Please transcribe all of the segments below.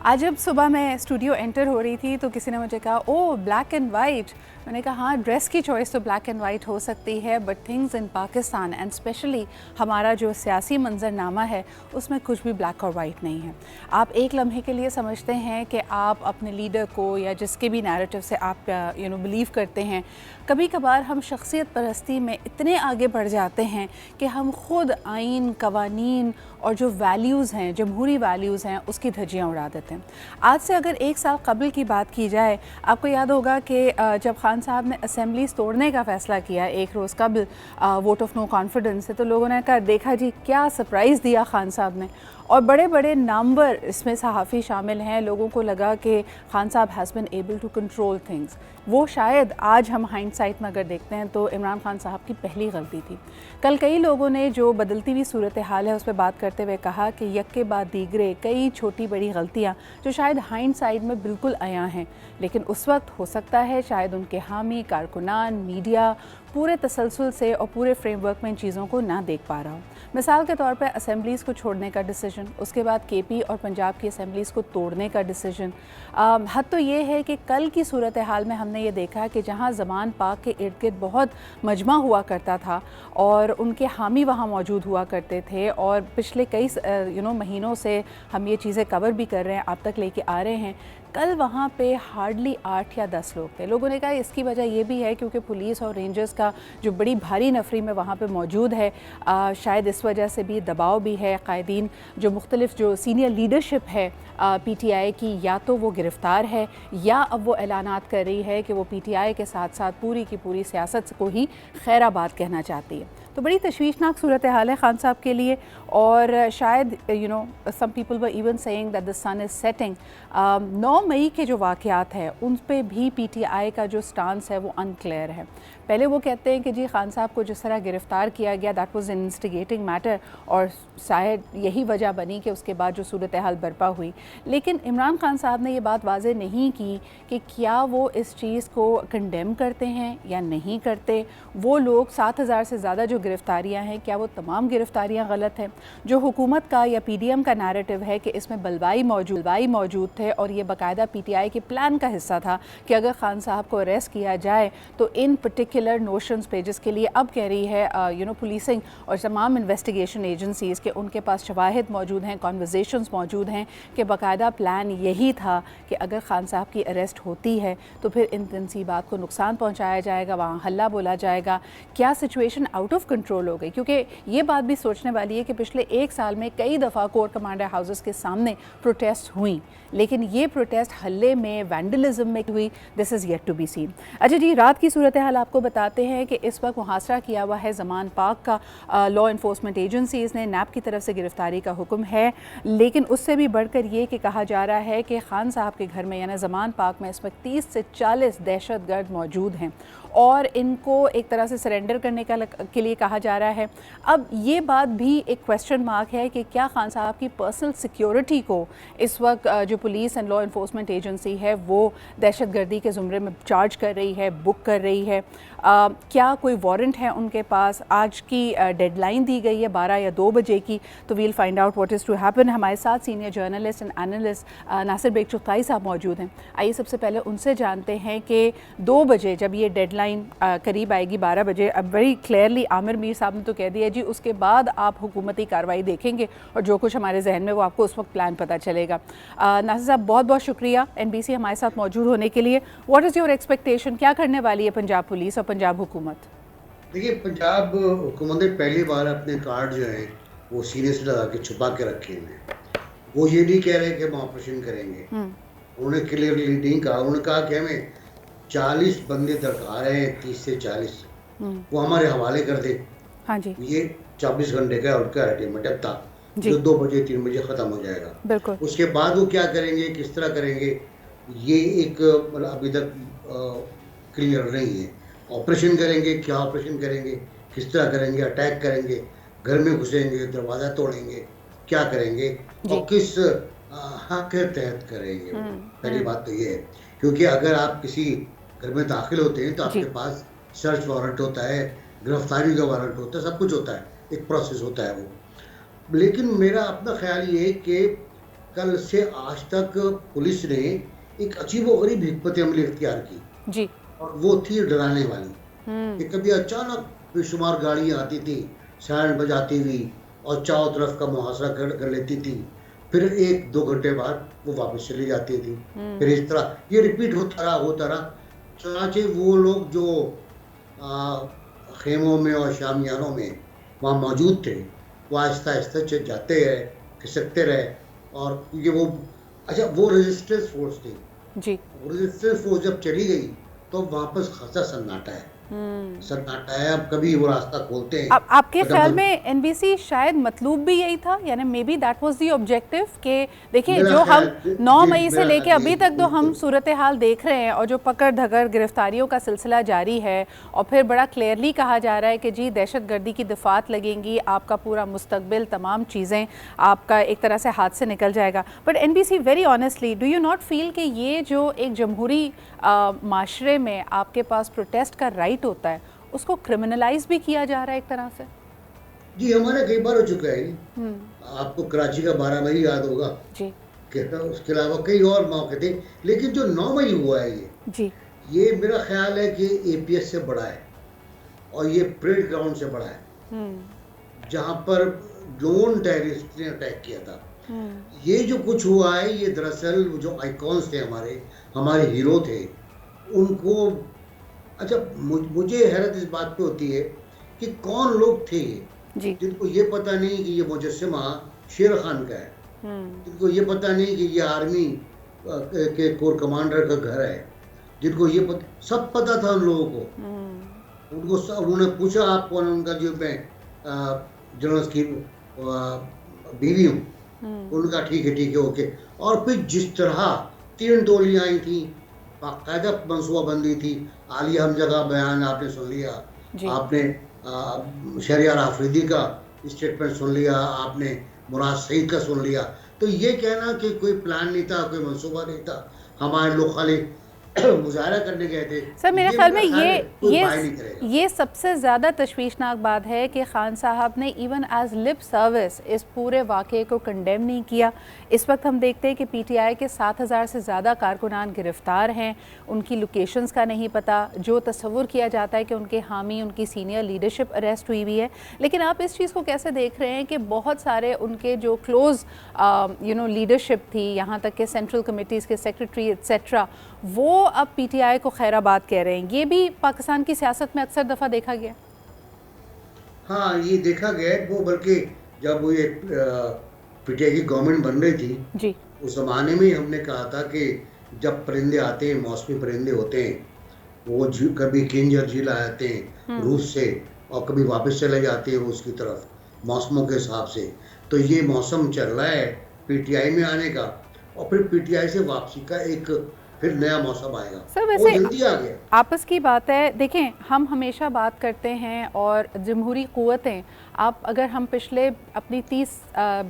आज जब सुबह मैं स्टूडियो एंटर हो रही थी तो किसी ने मुझे कहा ओह ब्लैक एंड वाइट। मैंने कहा हाँ, ड्रेस की चॉइस तो ब्लैक एंड वाइट हो सकती है, but things in Pakistan and specially हमारा जो सियासी मंजरनामा है उसमें कुछ भी ब्लैक और वाइट नहीं है। आप एक लम्हे के लिए समझते हैं कि आप अपने लीडर को या जिसके भी नैरेटिव से आप बिलीव करते हैं, कभी कभार हम शख्सियत परस्ती में इतने आगे बढ़ जाते हैं कि हम ख़ुद आइन, कवानीन और जो वैल्यूज़ हैं, जमहूरी वैल्यूज़ हैं, उसकी धज्जियाँ उड़ा देते हैं। आज से अगर एक साल कबल की बात की जाए, आपको याद होगा कि जब खान साहब ने असेंबलीज़ तोड़ने का फ़ैसला किया एक रोज़ कबल वोट ऑफ नो कॉन्फिडेंस से, तो लोगों ने कहा देखा जी क्या सरप्राइज़ दिया खान साहब ने। और बड़े बड़े नामवर इसमें सहाफ़ी शामिल हैं। लोगों को लगा कि खान साहब has been able to control things. वो शायद आज हम हाइंडसाइट में अगर देखते हैं तो इमरान खान साहब की पहली गलती थी। कल कई लोगों ने जो बदलती हुई सूरत हाल है उस पर बात करते हुए कहा कि यक के बाद दीगरे कई छोटी बड़ी गलतियाँ जो शायद हाइंडसाइट में बिल्कुल आया हैं, लेकिन उस वक्त हो सकता है शायद उनके हामी, कारकुनान, मीडिया पूरे तसलसल से और पूरे फ्रेमवर्क में इन चीज़ों को ना देख पा रहा हो। मिसाल के तौर पे असेंबलीज़ को छोड़ने का डिसीजन, उसके बाद केपी और पंजाब की असेंबलीज़ को तोड़ने का डिसीजन। हद तो ये है कि कल की सूरत हाल में हमने ये देखा कि जहाँ ज़मान पाक के इर्द गिर्द बहुत मजमा हुआ करता था और उनके हामी वहाँ मौजूद हुआ करते थे, और पिछले कई महीनों से हम ये चीज़ें कवर भी कर रहे हैं, आप तक लेके आ रहे हैं। कल वहाँ पे हार्डली 8 या 10 लोग थे। लोगों ने कहा इसकी वजह ये भी है क्योंकि पुलिस और रेंजर्स का जो बड़ी भारी नफरी में वहाँ पे मौजूद है, शायद इस वजह से भी दबाव भी है। कायदीन जो मुख्तलिफ जो सीनियर लीडरशिप है PTI की, या तो वो गिरफ़्तार है या अब वो ऐलानात कर रही है कि वो PTI के साथ साथ पूरी की पूरी सियासत को ही खैराबाद कहना चाहती है। तो बड़ी तशवीशनाक सूरत हाल है खान साहब के लिए, और शायद some people were even saying that the sun is setting. 9 मई के जो वाक़यात हैं उन पे भी PTI का जो स्टांस है वो अनक्लियर है। पहले वो कहते हैं कि जी खान साहब को जिस तरह गिरफ़्तार किया गया that was an instigating matter, और शायद यही वजह बनी कि उसके बाद जो सूरत हाल बर्पा हुई। लेकिन इमरान खान साहब ने ये बात वाज़ेह नहीं की कि क्या वो इस चीज़ को कंडेम करते हैं या नहीं करते। वो लोग 7,000 से ज़्यादा जो गिरफ़्तारियाँ हैं, क्या वो तमाम गिरफ़्तारियाँ गलत हैं? जो हुकूमत का या PDM का नैरेटिव है कि इसमें बलवाई मौजूद थे और ये बाकायदा PTI के प्लान का हिस्सा था कि अगर खान साहब को अरेस्ट किया जाए तो इन पर्टिकुलर नोशंस पे, जिसके लिए अब कह रही है पुलिसिंग और तमाम इन्वेस्टिगेशन एजेंसीज़ के उनके पास शवाहिद मौजूद हैं, कॉन्वर्जेशंस मौजूद हैं कि बाकायदा प्लान यही था कि अगर खान साहब की अरेस्ट होती है तो फिर इन तनसीबात को नुकसान पहुँचाया जाएगा, वहाँ हल्ला बोला जाएगा। क्या सिचुएशन आउट ऑफ कंट्रोल हो गई? क्योंकि ये बात भी सोचने वाली है कि पिछले एक साल में कई दफ़ा कोर कमांडर हाउसेस के सामने प्रोटेस्ट हुई, लेकिन ये प्रोटेस्ट हल्ले में, वैंडलिज्म में हुई। This is yet to be seen. अच्छा जी, रात की सूरत हाल आपको बताते हैं कि इस वक्त मुहासरा किया हुआ है ज़मान पाक का। लॉ इन्फोर्समेंट एजेंसीज़ ने नैब की तरफ से गिरफ़्तारी का हुक्म है, लेकिन उससे भी बढ़कर ये कि कहा जा रहा है कि खान साहब के घर में यानी ज़मान पाक में इस वक्त 30 से 40 दहशतगर्द मौजूद हैं और इनको एक तरह से सरेंडर करने के लिए कहा जा रहा है। अब ये बात भी एक क्वेश्चन मार्क है कि क्या खान साहब की पर्सनल सिक्योरिटी को इस वक्त जो police and law enforcement agency है वो दहशतगर्दी के ज़ुमरे में चार्ज कर रही है, बुक कर रही है। क्या कोई वारंट है उनके पास? आज की डेडलाइन दी गई है 12 या 2 बजे की, तो we'll find out what is to happen. हमारे साथ senior journalist and analyst Nasir Baig Chughtai साहब मौजूद हैं। आइए सबसे पहले उनसे जानते हैं कि 2 बजे जब ये डेडलाइन करीब आएगी, 12 बजे, अब वेरी क्लियरली आमिर मीर साहब ने तो कह दिया जी उसके बाद आप हुकूमती कार्रवाई देखेंगे और जो कुछ हमारे जहन में वो आपको उस वक्त प्लान पता चलेगा। नासिर साहब बहुत बहुत शुक्रिया NBC हमारे साथ मौजूद होने के लिए। व्हाट इज़ योर एक्सपेक्टेशन, क्या करने वाली है पंजाब पुलिस और पंजाब हुकूमत? देखिए, पंजाब हुकूमत ने पहली बार अपने कार्ड जो हैं वो सीने से लगा के छुपा के रखे हैं। वो ये नहीं कह रहे कि हम ऑपरेशन करेंगे। उन्होंने क्लियरली नहीं कहा। उन्होंने कहा कि हमें 40 बंदे दरकार हैं, 30 से 40 वो हमारे हवाले कर दे। हाँ जी, ये 24 घंटे का उनका अल्टीमेट था जो 2 बजे 3 बजे ख़त्म हो जाएगा। बिल्कुल। उसके बाद वो क्या करेंगे, किस तरह करेंगे, ये एक मतलब अभी तक क्लियर नहीं है। ऑपरेशन करेंगे, क्या ऑपरेशन करेंगे, किस तरह करेंगे, अटैक करेंगे, घर में घुसेंगे, दरवाज़ा तोड़ेंगे, क्या करेंगे और किस हक के तहत करेंगे। पहली बात तो ये है, क्योंकि अगर आप किसी घर में दाखिल होते हैं तो आपके पास सर्च वारंट होता है, गिरफ्तारी का वारंट होता है, सब कुछ होता है, एक प्रोसेस होता है वो। लेकिन मेरा अपना ख्याल ये है कि कल से आज तक पुलिस ने एक अजीबोगरीब हिकमत अमली इख्तियार की, जी। और वो थी डराने वाली कि कभी अचानक बेशुमार गाड़ियाँ आती थी सायरन बजाती हुई और चारों तरफ का मुहासरा कर लेती थी, फिर 1-2 घंटे बाद वो वापस चली जाती थी। फिर इस तरह ये रिपीट होता रहा। चुनांचे वो लोग जो आ, खेमों में और शामियानों में वहाँ मौजूद थे, वो आहिस्ता आहिस्ता जाते रहे, खिसकते रहे, और ये वो अच्छा वो रेजिस्टेंस फोर्स थी जी। रेजिस्टेंस फोर्स जब चली गई तो वापस खासा सन्नाटा है। सन्नाटा है। अब कभी वो रास्ता खोलते हैं। अब आपके ख्याल में एनबीसी शायद मतलूब भी यही था, यानी may be that was the objective कि देखिए जो हम 9 मई से लेके अभी तक जो हम सूरत हाल देख रहे हैं और जो पकड़ धकड़ गिरफ्तारियों का सिलसिला जारी है, और फिर बड़ा क्लियरली कहा जा रहा है कि जी दहशतगर्दी की दफात लगेंगी, आपका पूरा मुस्तकबिल तमाम चीज़ें आपका एक तरह से हाथ से निकल जाएगा। But NBC very honestly, do you not feel कि ये जो एक जमहूरी माशरे में आपके पास प्रोटेस्ट का राइट होता है, उसको क्रिमिनलाइज भी किया जा रहा है एक तरह से? जी, हमारे कई बार हो चुका है। आपको कराची का 12 मई याद होगा जी। कि उसके अलावा कई और मौके थे, लेकिन जो 9 मई हुआ है जी, ये मेरा ख्याल है कि एपीएस से बड़ा है और ये परेड ग्राउंड से बड़ा है, जहां पर लोन टेररिस्ट ने अटैक किया था। ये जो कुछ हुआ है, ये दरअसल जो आइकॉन्स थे, हमारे हीरो थे, उनको अच्छा मुझे हैरत इस बात पे होती है कि कौन लोग थे ये, जिनको ये पता नहीं कि ये मुजस्समा शेर खान का है, जिनको ये पता नहीं कि ये आर्मी के कोर कमांडर का घर है, जिनको ये सब पता था उन लोगों को। उन्होंने पूछा आप कौन, उनका जो मैं जर्नलिस्ट की बीवी हूँ, उनका ठीक है ओके। और फिर जिस तरह 3 टोलियाँ आई थी, बाकायदा मनसूबाबंदी थी। आलिया हमजा का बयान आपने सुन लिया, आपने शहरियार आफरीदी का स्टेटमेंट सुन लिया, आपने मुराद सईद का सुन लिया। तो ये कहना कि कोई प्लान नहीं था, कोई मनसूबा नहीं था, हमारे लोग खाली मुजाहरा करने गए थे। सर मेरे ख्याल में ये सबसे ज़्यादा तशवीशनाक बात है कि खान साहब ने इवन एज लिप सर्विस इस पूरे वाक़े को कंडेम नहीं किया। इस वक्त हम देखते हैं कि पीटीआई के 7,000 से ज़्यादा कारकुनान गिरफ़्तार हैं, उनकी लोकेशंस का नहीं पता, जो तस्वुर किया जाता है कि उनके हामी, उनकी सीनियर लीडरशिप अरेस्ट हुई हुई है। लेकिन आप इस चीज़ को कैसे देख रहे हैं कि बहुत सारे उनके जो क्लोज़ लीडरशिप थी, यहाँ तक कि सेंट्रल कमेटीज़ के सेक्रेटरी एट्सेट्रा, वो अब पीटीआई को खैराबाद कह रहे हैं? ये भी पाकिस्तान की सियासत में अक्सर दफ़ा देखा गया। हाँ, ये देखा गया है। वो बल्कि जब वो ये पीटीआई की गवर्नमेंट बन रही थी जी, उस ज़माने में हमने कहा था कि जब परिंदे आते हैं, मौसमी परिंदे होते हैं, वो कभी किंजर झील आते हैं रूस से और कभी वापस चले जाते हैं रूस की तरफ, मौसमों के हिसाब से। तो ये मौसम चल रहा है पीटीआई में आने का, और फिर पीटीआई से वापसी का एक फिर नया मौसम आएगा। सर वैसे जल्दी आ गया। आपस की बात है, देखें हम हमेशा बात करते हैं और जमहूरी क़ुव्वतें, आप अगर हम पिछले अपनी 30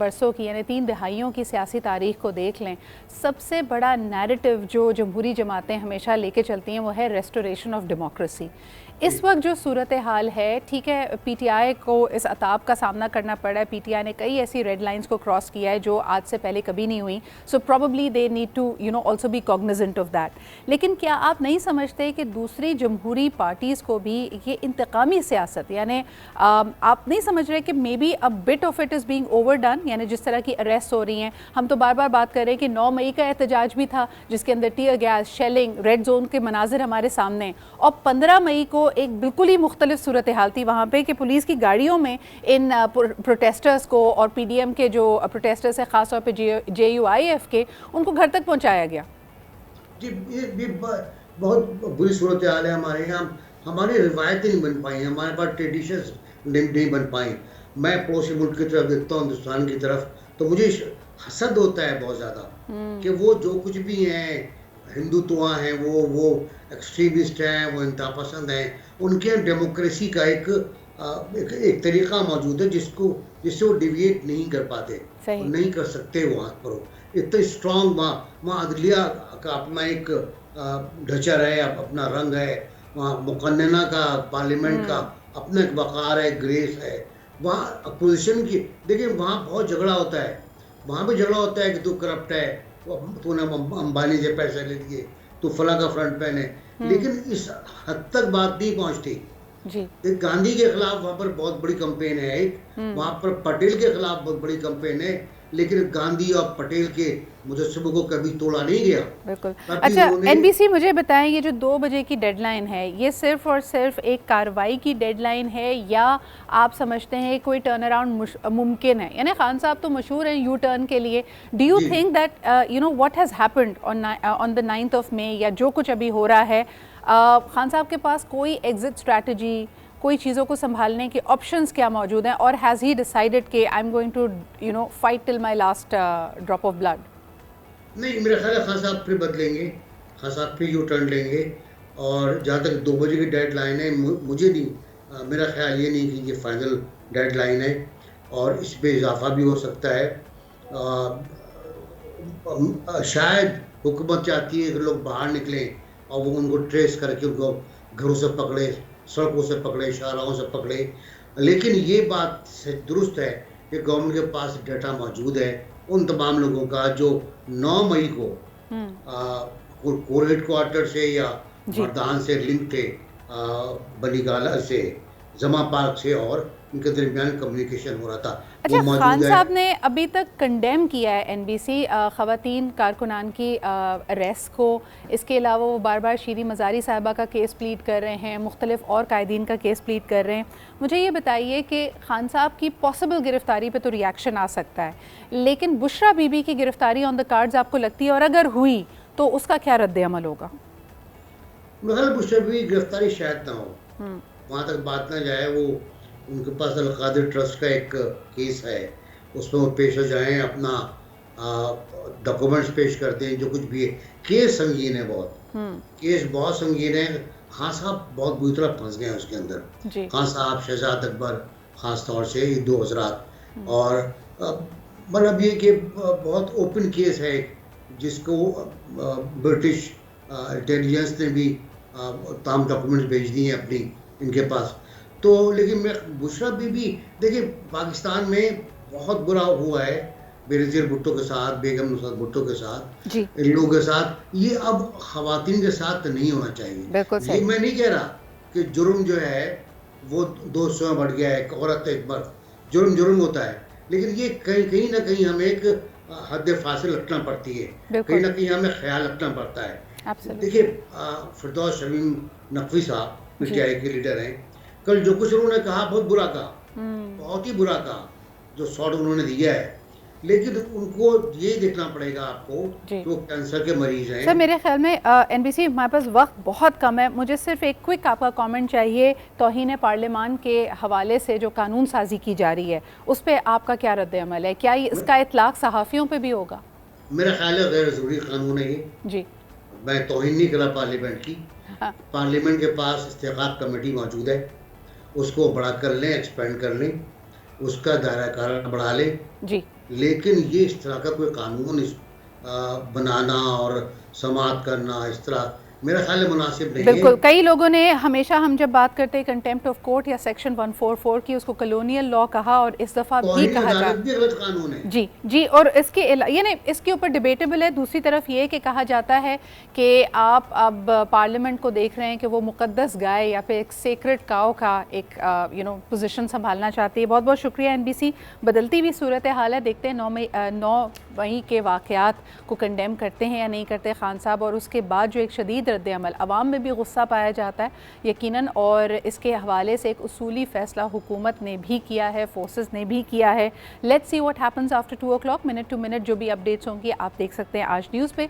बरसों की यानी 3 दहाइयों की सियासी तारीख़ को देख लें, सबसे बड़ा नैरेटिव जो जमहूरी जमातें हमेशा लेके चलती हैं वो है रेस्टोरेशन ऑफ डेमोक्रेसी। इस वक्त जो सूरत हाल है, ठीक है, पीटीआई को इस अताब का सामना करना पड़ा है, पीटीआई ने कई ऐसी रेड लाइंस को क्रॉस किया है जो आज से पहले कभी नहीं हुई, so probably they need to also be cognizant of that. लेकिन क्या आप नहीं समझते कि दूसरी जमहूरी पार्टीज़ को भी ये इंतकामी सियासत, यानी आप नहीं समझ रहे कि may be a bit of it is being overdone, यानी जिस तरह की अरेस्ट हो रही हैं, हम तो बार बार बात कर रहे हैं कि 9 मई का एहतजाज भी था जिसके अंदर tear gas, shelling, red zone के मनाजिर हमारे सामने, और 15 मई को एक बिल्कुल ही मुख्तलिफ सूरत हाल थी वहाँ पे कि पुलिस की गाड़ियों में इन प्रोटेस्टर्स को और पीडीएम के जो प्रोटेस्टर्स हैं, ख़ास तौर पे JUIF के, उनको घर तक पहुँचाया गया। जी, ये बहुत बुरी सूरत हाल है हमारे यहाँ। हमारी रिवायतें नहीं बन पाई, हमारे पास ट्रेडिशंस नहीं बन पाई। मैं पड़ोसी मुल्क की तरफ देखता हूँ, हिंदुस्तान की तरफ, तो मुझे हसद होता है बहुत ज़्यादा कि वो जो कुछ भी हैं, हिंदुत्वा हैं, वो एक्सट्रीमिस्ट हैं, वो इंतहा पसंद हैं, उनके यहाँ डेमोक्रेसी का एक तरीक़ा मौजूद है जिससे वो डिविएट नहीं कर पाते, नहीं कर सकते वहाँ पर। इतने स्ट्रॉन्ग वहाँ अदलिया का अपना एक ढांचा है, अपना रंग है, वहाँ मुकन्नना का, पार्लियामेंट का अपना एक वक़ार है, ग्रेस है। वहाँ अपोजिशन की देखिए, वहाँ बहुत झगड़ा होता है, वहाँ भी झगड़ा होता है कि तू करप्ट है, तूने अंबानी से पैसे ले लिए, तू फला का फ्रंट पैन है। लेकिन इस हद तक बात नहीं पहुँचती। जी। एक गांधी के खिलाफ वहाँ पर बहुत बड़ी कैंपेन है, एक वहाँ पर पटेल के खिलाफ बहुत बड़ी कैंपेन है, लेकिन गांधी और पटेल के मुजस्समों को कभी तोड़ा नहीं गया। बिल्कुल। अच्छा, एनबीसी मुझे बताएं, ये जो 2 बजे की डेडलाइन है, ये सिर्फ और सिर्फ एक कार्रवाई की डेडलाइन है या आप समझते हैं कोई टर्न अराउंड मुमकिन है? यानी खान साहब तो मशहूर हैं यू टर्न के लिए। Do you think that you know what has happened on the 9th of May, या जो कुछ अभी हो रहा है, खान साहब के पास कोई एग्जिट स्ट्रैटेजी, कोई चीज़ों को संभालने के ऑप्शंस क्या मौजूद हैं, और हैज़ ही डिसाइडेड कि I am going to you know fight till my last drop of blood? नहीं, मेरा ख्याल है खान साहब फिर बदलेंगे, खान साहब फिर यू टर्न लेंगे। और जहाँ तक 2 बजे की डेडलाइन है, मुझे नहीं, मेरा ख्याल ये नहीं कि ये फाइनल डेडलाइन है, और इस पर इजाफा भी हो सकता है। शायद हुकूमत चाहती है कि लोग बाहर निकलें और वो उनको ट्रेस करके उनको घरों से पकड़े, सड़कों से पकड़े, शाहराहों से पकड़े। लेकिन ये बात से दुरुस्त है कि गवर्नमेंट के पास डाटा मौजूद है उन तमाम लोगों का जो 9 मई को कोर हेडक्वार्टर से या मर्दान से लिंक थे, बनीगाला से, जमा पार्क से, और उनके दरमियान कम्युनिकेशन हो रहा था। अच्छा, खान साहब ने अभी तक कंडेम किया है एनबीसी ख़वातीन कारकुनान की अरेस्ट को। इसके अलावा वो बार बार शीरी मज़ारी साहिबा का केस प्लीड कर रहे हैं, मुख्तलिफ और कायदीन का केस प्लीड कर रहे हैं। मुझे ये बताइए कि खान साहब की पॉसिबल गिरफ़्तारी पे तो रिएक्शन आ सकता है, लेकिन बुशरा बीबी की गिरफ़्तारी ऑन द कार्ड्स आपको लगती है, और अगर हुई तो उसका क्या रद्द-ए-अमल होगा? मगर बुशरा बीबी गिरफ्तारी शायद ना हो, वहाँ तक बात ना जाए। वो उनके पास अल-कादिर ट्रस्ट का एक केस है, उसमें वो पेश हो जाएं, अपना डॉक्यूमेंट्स पेश करते हैं, जो कुछ भी है। केस संगीन है बहुत, केस बहुत संगीन है। खान साहब बहुत बुरी तरह फंस गए हैं उसके अंदर। खान साहब, शहजाद अकबर खास तौर से, ये 2 हजरात। और मतलब ये कि बहुत ओपन केस है, जिसको ब्रिटिश इंटेलिजेंस ने भी तमाम डॉक्यूमेंट्स भेज दिए हैं अपनी इनके पास। तो लेकिन मैं बुशरा बीबी, देखिए पाकिस्तान में बहुत बुरा हुआ है बेनज़ीर भुट्टो के साथ, बेगम नुसरत भुट्टो के साथ, इन लोगों के साथ। ये अब ख़वातीन के साथ नहीं होना चाहिए। ये मैं नहीं कह रहा कि जुर्म जो है वो 200 में बढ़ गया है, एक औरत एक बार जुर्म होता है, लेकिन ये कहीं ना कहीं हमें एक हद फासिल रखना पड़ती है, कहीं ना कहीं हमें ख्याल रखना पड़ता है। देखिए फिरदौस शमीम नकवी साहब पीटीआई के लीडर हैं, कल जो कुछ उन्होंने कहा बहुत बुरा कहा, बहुत ही बुरा कहा, जो शॉट उन्होंने दिया है। लेकिन उनको ये देखना पड़ेगा आपको कि वो कैंसर के मरीज हैं। सर, मेरे ख्याल में एनबीसी हमारे पास वक्त बहुत कम है, मुझे सिर्फ एक क्विक आपका कमेंट चाहिए तौहीन पार्लियामान के हवाले से जो कानून साजी की जा रही है, उस पर आपका क्या रद्द-ए-अमल है? क्या इसका इतलाक सहाफ़ियों पे भी होगा? मेरा ख्याल है गैर ज़रूरी कानून है ये। जी, मैं तौहीन नहीं करा पार्लियामेंट की। पार्लियामेंट के पास इस्तेक़ाक़ कमेटी मौजूद है, उसको बड़ा कर लें, एक्सपेंड कर लें, उसका दायरा कार बढ़ा लें जी। लेकिन ये इस तरह का कोई कानून बनाना और समाअत करना इस तरह मेरा ख्याल मुनासिब नहीं है। बिल्कुल, कई लोगों ने हमेशा, हम जब बात करते हैं कंटेम्प्ट ऑफ कोर्ट या सेक्शन 144 की, उसको कॉलोनियल लॉ कहा, और इस दफ़ा भी कहा जाता है गलत कानून है। जी जी, और इसके यानी इसके ऊपर डिबेटेबल है। दूसरी तरफ ये कि कहा जाता है कि आप अब पार्लियामेंट को देख रहे हैं कि वो मुक़द्दस गाय या फिर एक सेक्रेट काव का एक पोजीशन संभालना चाहती है। बहुत बहुत शुक्रिया एनबीसी। बदलती हुई सूरत हाल है, देखते हैं 9 मई के वाक़यात को कंडेम करते हैं या नहीं करते खान साहब, और उसके बाद जो एक शदीद रद्द-ए-अमल, अवाम में भी गुस्सा पाया जाता है यकीनन, और इसके हवाले से एक उसूली फ़ैसला हुकूमत ने भी किया है, फोर्सेस ने भी किया है। Let's see what happens after 2 o'clock। Minute to minute जो भी अपडेट्स होंगी आप देख सकते हैं आज न्यूज़ पे।